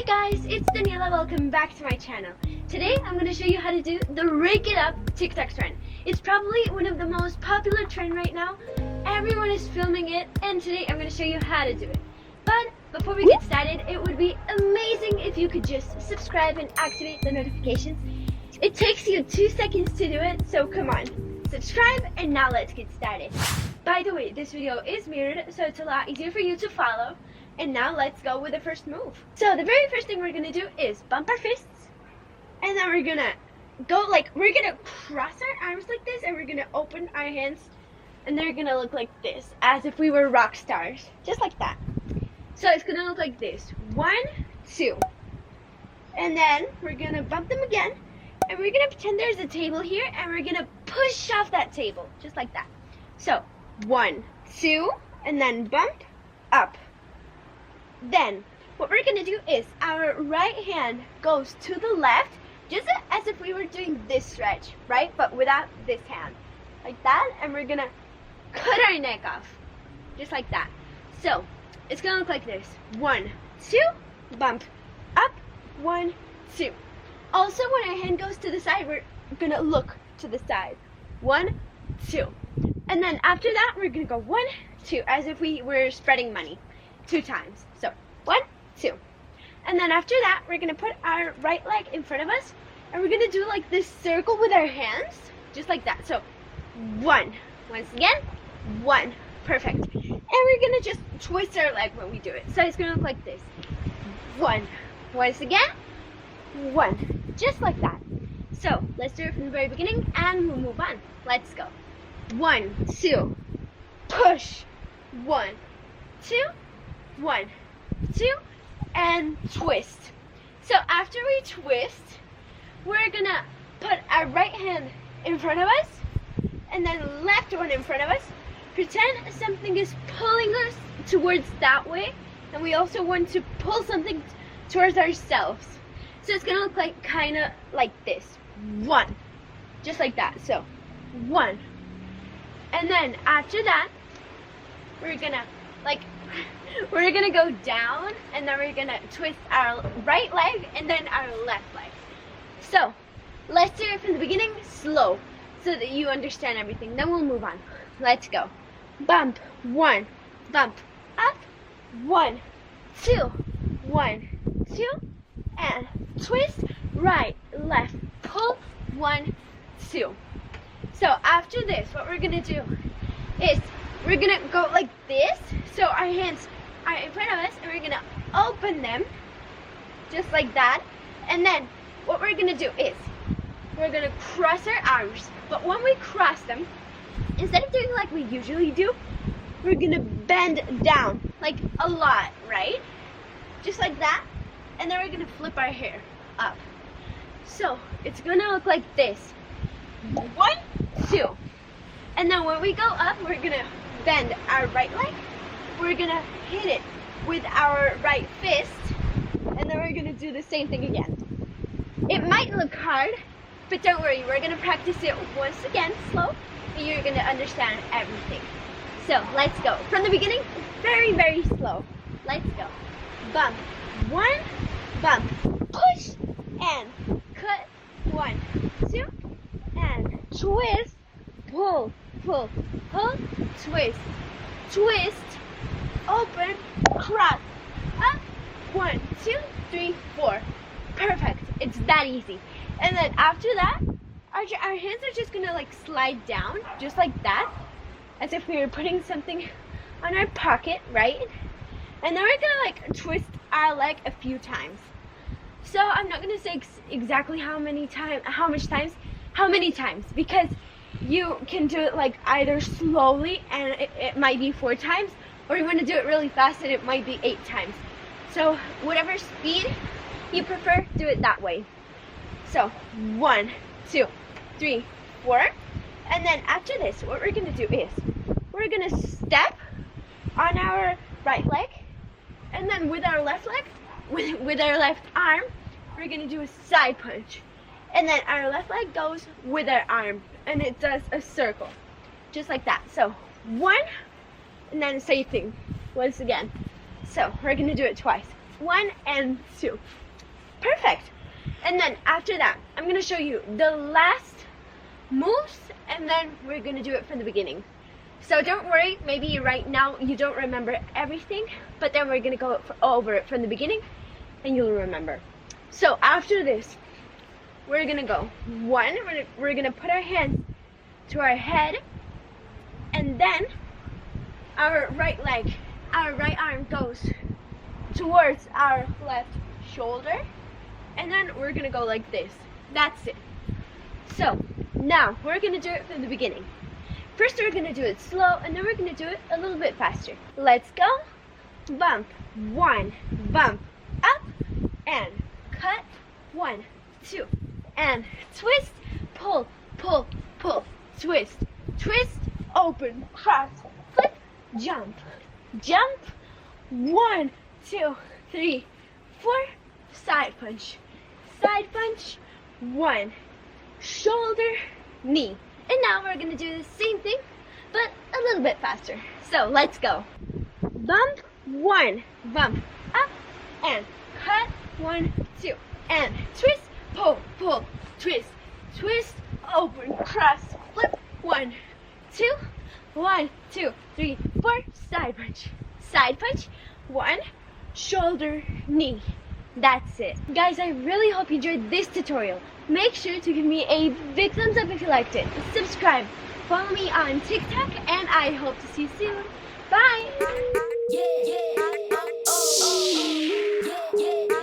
guys, it's Daniela. Welcome back to my channel. Today I'm going to show you how to do the Rake It Up TikTok trend. It's probably one of the most popular trend right now. Everyone is filming it, and today I'm going to show you how to do it. But before we get started, it would be amazing if you could just subscribe and activate the notifications. It takes you 2 seconds to do it, so come on, subscribe, and now let's get started. By the way, this video is mirrored, so it's a lot easier for you to follow. And now let's go with the first move. So the very first thing we're gonna do is bump our fists, and then we're gonna go we're gonna cross our arms like this, and we're gonna open our hands, and they're gonna look like this, as if we were rock stars, just like that. So it's gonna look like this: 1, 2, and then we're gonna bump them again, and we're gonna pretend there's a table here, and we're gonna push off that table, just like that. So 1, 2, and then bump up. Then what we're gonna do is our right hand goes to the left, just as if we were doing this stretch, right? But without this hand, like that, and we're gonna cut our neck off, just like that. So it's gonna look like this: 1, 2, bump up, 1, 2. Also, when our hand goes to the side, we're gonna look to the side: 1, 2. And then after that, we're gonna go 1, 2, as if we were spreading money 2 times. So 1, 2. And then after that, we're gonna put our right leg in front of us, and we're gonna do like this circle with our hands, just like that. So 1, once again, 1, perfect. And we're gonna just twist our leg when we do it. So it's gonna look like this: 1, once again, 1, just like that. So let's do it from the very beginning, and we'll move on. Let's go. 1, 2, push. 1, 2, 1, 2, and twist. So after we twist, we're gonna put our right hand in front of us, and then left one in front of us. Pretend something is pulling us towards that way, and we also want to pull something towards ourselves. So it's gonna look like kind of like this: 1, just like that. So 1, and then after that, we're gonna go down, and then we're gonna twist our right leg and then our left leg. So let's do it from the beginning, slow, so that you understand everything. Then we'll move on. Let's go. Bump, 1, bump up, 1, 2, 1, 2, and twist, right, left, pull, 1, 2. So after this, what we're gonna do is we're gonna go like this. So our hands are in front of us, and we're gonna open them, just like that. And then what we're gonna do is we're gonna cross our arms. But when we cross them, instead of doing like we usually do, we're gonna bend down, like a lot, right? Just like that. And then we're gonna flip our hair up. So it's gonna look like this: 1, 2. And then when we go up, we're gonna bend our right leg, we're gonna hit it with our right fist, and then we're gonna do the same thing again. It might look hard, but don't worry, we're gonna practice it once again, slow, and you're gonna understand everything. So let's go. From the beginning, very, very slow. Let's go. Bump, 1, bump, push, and cut, 1, 2, and twist, pull, pull, pull, twist, twist, open, cross, up, 1, 2, 3, 4. Perfect. It's that easy. And then after that, our hands are just gonna slide down, just like that, as if we were putting something on our pocket, right? And then we're gonna twist our leg a few times. So I'm not gonna say exactly how many times, because you can do it either slowly, and it might be 4 times, or you want to do it really fast, and it might be 8 times. So whatever speed you prefer, do it that way. So 1, 2, 3, 4. And then after this, what we're gonna do is we're gonna step on our right leg, and then with our left leg, with our left arm, we're gonna do a side punch. And then our left leg goes with our arm, and it does a circle, just like that. So 1, and then same thing once again. So we're gonna do it twice. 1 and 2. Perfect. And then after that, I'm gonna show you the last moves, and then we're gonna do it from the beginning. So don't worry, maybe right now you don't remember everything, but then we're gonna go over it from the beginning and you'll remember. So after this, we're gonna go 1, we're gonna put our hands to our head, and then our right leg, our right arm goes towards our left shoulder, and then we're gonna go like this. That's it. So now we're gonna do it from the beginning. First we're gonna do it slow, and then we're gonna do it a little bit faster. Let's go. Bump, 1, bump, up, and cut, 1, 2, and twist, pull, pull, pull, twist, twist, open, cross, flip, jump, jump, 1, 2, 3, 4, side punch, 1, shoulder, knee. And now we're gonna do the same thing, but a little bit faster. So let's go. Bump, 1, bump, up, and cut, 1, 2, and twist, pull, pull, twist, twist, open, cross, flip, 1, 2, 1, 2, 3, 4, side punch, 1, shoulder, knee. That's it. Guys, I really hope you enjoyed this tutorial. Make sure to give me a big thumbs up if you liked it. Subscribe. Follow me on TikTok, and I hope to see you soon. Bye! Yeah, yeah. Oh, oh, oh. Yeah, yeah.